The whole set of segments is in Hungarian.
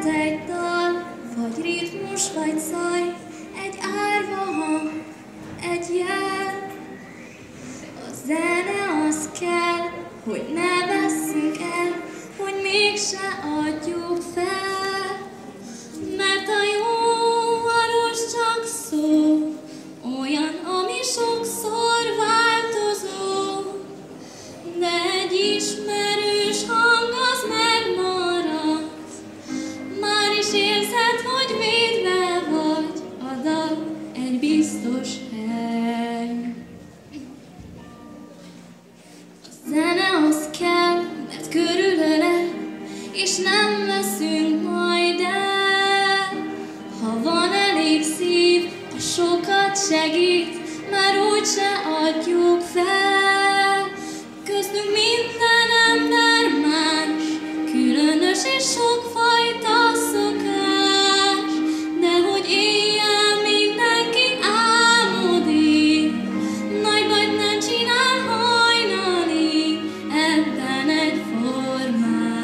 lehet egy dal, vagy ritmus, vagy zaj, egy árva hang, egy jel. A zene az kell, hogy ne vesszünk el, hogy mégse adjuk fel. Mert a jó arról csak szó, olyan, ami sokszor változó, de egy ismerős hang az megmarad. Már is érzed, hogy védve vagy, a dal egy biztos hely. A zene az kell, mert körülöle, és nem veszünk majd el. Ha van elég szív, a sokat segít, már úgyse adjuk fel. Köztünk minden ember más, különös és sokfajta szokás, de hogy éjjel mindenki álmodik, nagy bajt nem csinál hajnalig, ebben egyformán.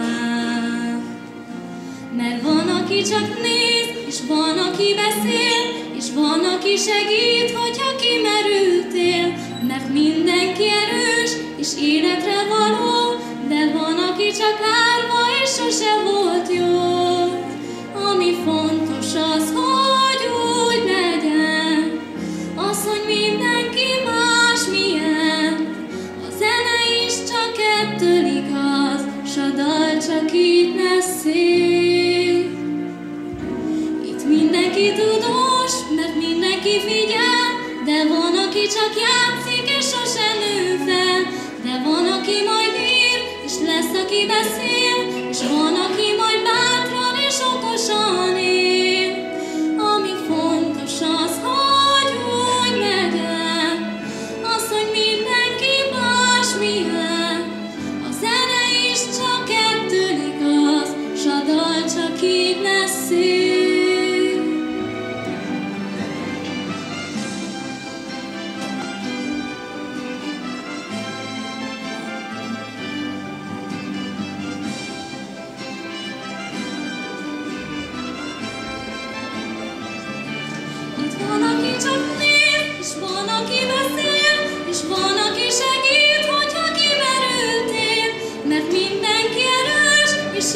Mert van, aki csak néz, és van, aki beszél, és van, aki segít, hogyha kimerültél. Mert mindenki erős, és életre való, de van, aki csak árva, és sose volt jó. Ami fontos az, hogy úgy legyen, az, hogy mindenki másmilyen. A zene is csak ettől igaz, s a dal csak így lesz szép. Itt mindenki tudós, mert mindenki figyel, de van, aki csak játszik, és sose nő fel. De van, aki majd ír, és lesz, aki beszél, és van, aki majd bátran és okosan él. Ami fontos az, hogy úgy legyen, az, hogy mindenki másmilyen. A zene is csak ettől igaz, s a dal csak így lesz szép. Van, aki csak néz, és van, aki beszél, és van, aki segít, hogyha kimerültél. Mert mindenki erős, és